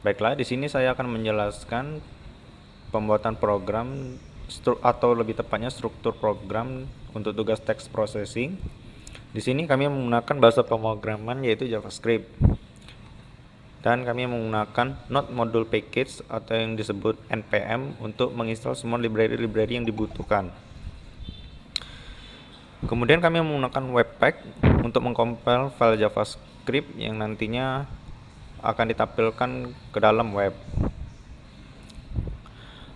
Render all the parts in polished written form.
Baiklah, di sini saya akan menjelaskan pembuatan program atau lebih tepatnya struktur program untuk tugas text processing. Di sini kami menggunakan bahasa pemrograman yaitu JavaScript. Dan kami menggunakan Node Module Package atau yang disebut NPM untuk menginstal semua library-library yang dibutuhkan. Kemudian kami menggunakan Webpack untuk mengcompile file JavaScript yang nantinya akan ditampilkan ke dalam web.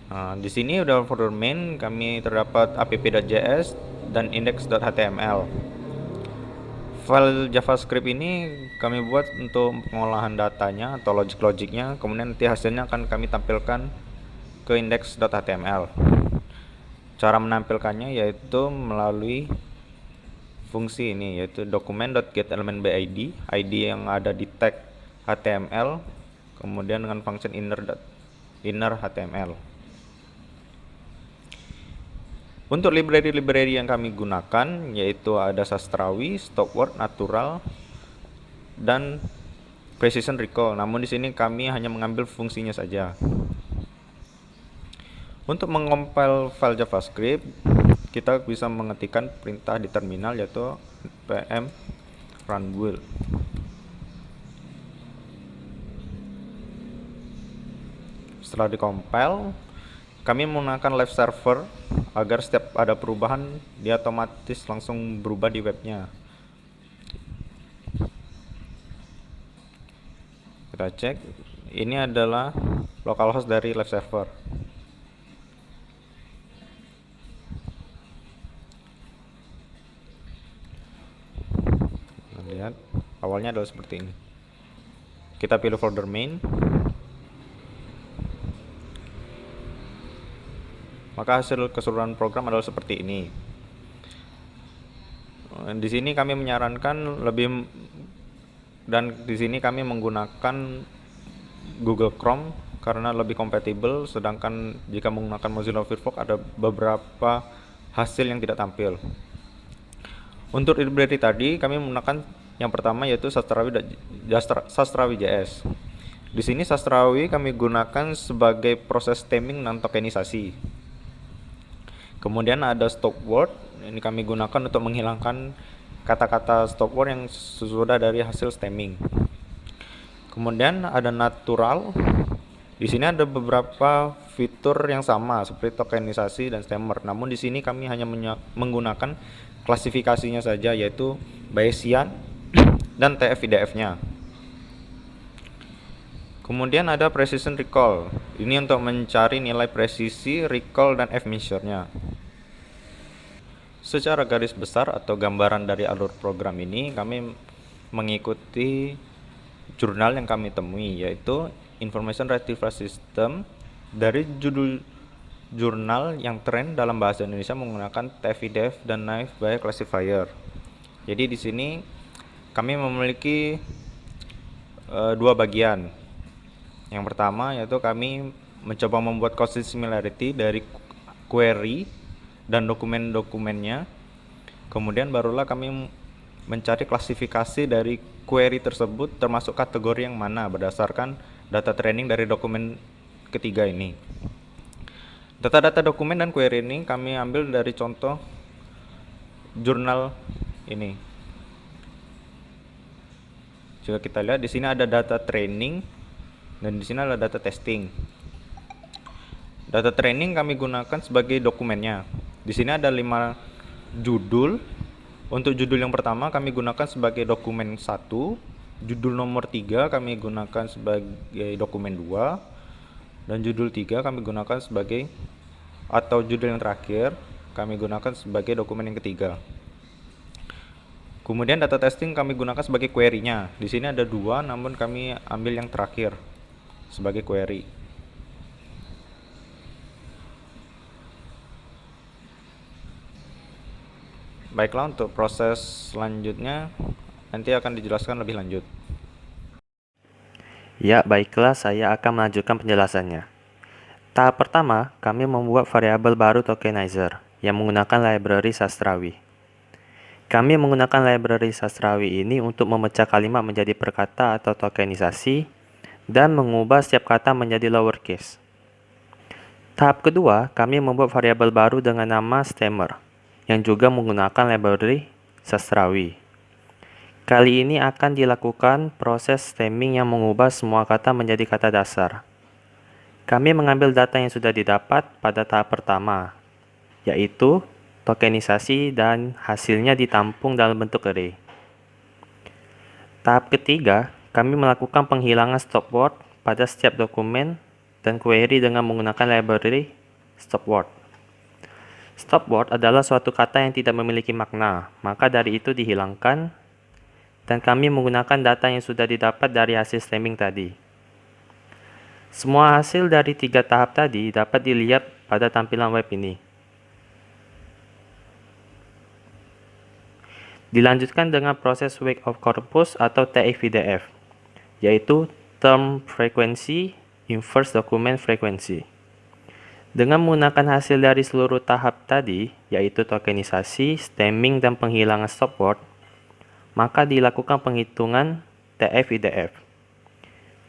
Nah, di sini udah folder main kami terdapat app.js dan index.html. File JavaScript ini kami buat untuk pengolahan datanya atau logic-logicnya, kemudian nanti hasilnya akan kami tampilkan ke index.html. Cara menampilkannya yaitu melalui fungsi ini, yaitu document.getElementBid, ID yang ada di tag HTML, kemudian dengan function inner HTML. Untuk library-library yang kami gunakan yaitu ada Sastrawi, Stopword, Natural, dan Precision Recall. Namun di sini kami hanya mengambil fungsinya saja. Untuk mengompil file JavaScript, kita bisa mengetikkan perintah di terminal yaitu npm run build. Setelah dikompil, kami menggunakan live server agar setiap ada perubahan dia otomatis langsung berubah di webnya. Kita cek, ini adalah localhost dari live server. Kita lihat, awalnya adalah seperti ini. Kita pilih folder main. Maka hasil keseluruhan program adalah seperti ini. Di sini kami menyarankan di sini kami menggunakan Google Chrome karena lebih kompatibel, sedangkan jika menggunakan Mozilla Firefox ada beberapa hasil yang tidak tampil. Untuk library tadi kami menggunakan yang pertama yaitu Sastrawi.js. Di sini Sastrawi kami gunakan sebagai proses stemming dan tokenisasi. Kemudian ada Stopword, ini kami gunakan untuk menghilangkan kata-kata stopword yang sudah dari hasil stemming. Kemudian ada Natural. Di sini ada beberapa fitur yang sama seperti tokenisasi dan stemmer. Namun di sini kami hanya menggunakan klasifikasinya saja yaitu Bayesian dan TF-IDF-nya. Kemudian ada Precision Recall. Ini untuk mencari nilai presisi, recall, dan F-measure-nya. Secara garis besar atau gambaran dari alur program ini, kami mengikuti jurnal yang kami temui, yaitu Information Retrieval System. Dari judul jurnal yang tren dalam bahasa Indonesia menggunakan TF-IDF dan Naive Bayes Classifier. Jadi di sini kami memiliki dua bagian. Yang pertama yaitu kami mencoba membuat consist similarity dari query dan dokumen-dokumennya. Kemudian barulah kami mencari klasifikasi dari query tersebut termasuk kategori yang mana berdasarkan data training dari dokumen ketiga ini. Data-data dokumen dan query ini kami ambil dari contoh jurnal ini. Jika kita lihat di sini ada data training dan di sini ada data testing. Data training kami gunakan sebagai dokumennya. Di sini ada 5 judul. Untuk judul yang pertama kami gunakan sebagai dokumen 1, judul nomor 3 kami gunakan sebagai dokumen 2, dan judul 3 kami gunakan sebagai, atau judul yang terakhir kami gunakan sebagai dokumen yang ketiga. Kemudian data testing kami gunakan sebagai query-nya. Di sini ada 2, namun kami ambil yang terakhir sebagai query. Baiklah, untuk proses selanjutnya nanti akan dijelaskan lebih lanjut. Ya, baiklah, saya akan melanjutkan penjelasannya. Tahap pertama, kami membuat variabel baru tokenizer yang menggunakan library Sastrawi. Kami menggunakan library Sastrawi ini untuk memecah kalimat menjadi perkata atau tokenisasi dan mengubah setiap kata menjadi lowercase. Tahap kedua, kami membuat variabel baru dengan nama stemmer, yang juga menggunakan library sastrawi. Kali ini akan dilakukan proses stemming yang mengubah semua kata menjadi kata dasar. Kami mengambil data yang sudah didapat pada tahap pertama, yaitu tokenisasi, dan hasilnya ditampung dalam bentuk array. Tahap ketiga, kami melakukan penghilangan stopword pada setiap dokumen dan query dengan menggunakan library stopword. Stopword adalah suatu kata yang tidak memiliki makna, maka dari itu dihilangkan, dan kami menggunakan data yang sudah didapat dari hasil stemming tadi. Semua hasil dari 3 tahap tadi dapat dilihat pada tampilan web ini. Dilanjutkan dengan proses Wake of Corpus atau TF-IDF, yaitu Term Frequency Inverse Document Frequency. Dengan menggunakan hasil dari seluruh tahap tadi, yaitu tokenisasi, stemming, dan penghilangan stopword, maka dilakukan penghitungan TF-IDF.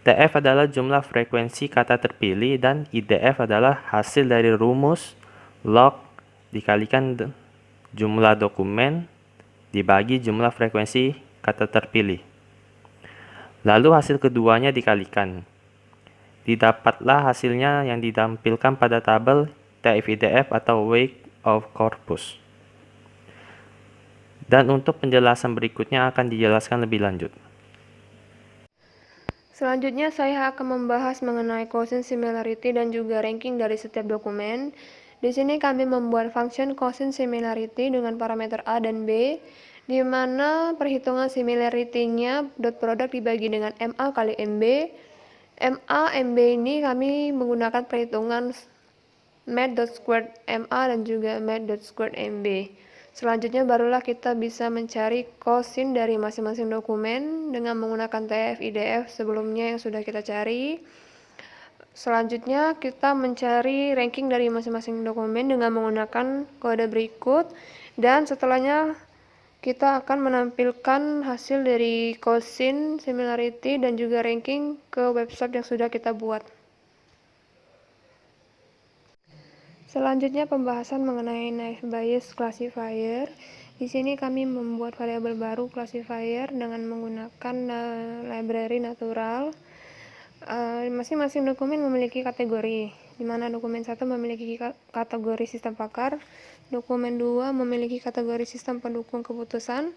TF adalah jumlah frekuensi kata terpilih dan IDF adalah hasil dari rumus log dikalikan jumlah dokumen dibagi jumlah frekuensi kata terpilih. Lalu hasil keduanya dikalikan. Didapatlah hasilnya yang ditampilkan pada tabel TF-IDF atau Wake of Corpus. Dan untuk penjelasan berikutnya akan dijelaskan lebih lanjut. Selanjutnya saya akan membahas mengenai quotient similarity dan juga ranking dari setiap dokumen. Di sini kami membuat function quotient similarity dengan parameter A dan B, di mana perhitungan similarity-nya dot product dibagi dengan MA kali MB. MA, MB ini kami menggunakan perhitungan mat.squared MA dan juga mat.squared MB. Selanjutnya barulah kita bisa mencari quotient dari masing-masing dokumen dengan menggunakan TF, IDF sebelumnya yang sudah kita cari. Selanjutnya kita mencari ranking dari masing-masing dokumen dengan menggunakan kode berikut, dan setelahnya kita akan menampilkan hasil dari quotient, similarity, dan juga ranking ke website yang sudah kita buat. Selanjutnya pembahasan mengenai naive Bayes classifier. Di sini kami membuat variabel baru classifier dengan menggunakan library natural. Masing-masing dokumen memiliki kategori, di mana dokumen 1 memiliki kategori sistem pakar, dokumen 2 memiliki kategori sistem pendukung keputusan,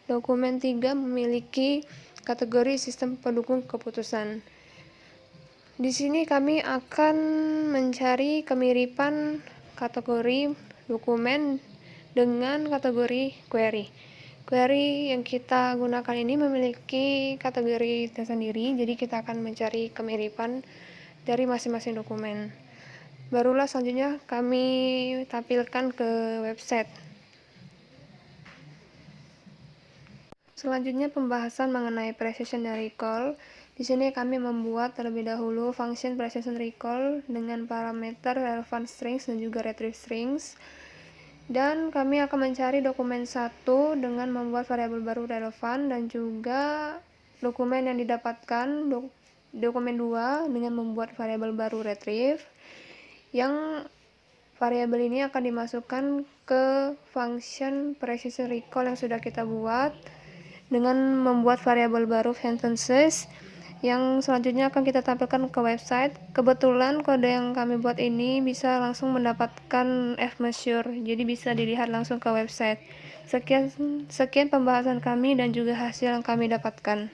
dokumen 3 memiliki kategori sistem pendukung keputusan. Di sini kami akan mencari kemiripan kategori dokumen dengan kategori query. Query yang kita gunakan ini memiliki kategori tersendiri, jadi kita akan mencari kemiripan dari masing-masing dokumen. Barulah selanjutnya kami tampilkan ke website. Selanjutnya pembahasan mengenai precision dan recall. Di sini kami membuat terlebih dahulu function precision recall dengan parameter relevant strings dan juga retrieve strings. Dan kami akan mencari dokumen 1 dengan membuat variabel baru relevan, dan juga dokumen yang didapatkan dokumen 2 dengan membuat variabel baru retrieve, yang variabel ini akan dimasukkan ke function precision recall yang sudah kita buat dengan membuat variabel baru sentences, yang selanjutnya akan kita tampilkan ke website. Kebetulan kode yang kami buat ini bisa langsung mendapatkan F-measure, jadi bisa dilihat langsung ke website. Sekian pembahasan kami dan juga hasil yang kami dapatkan.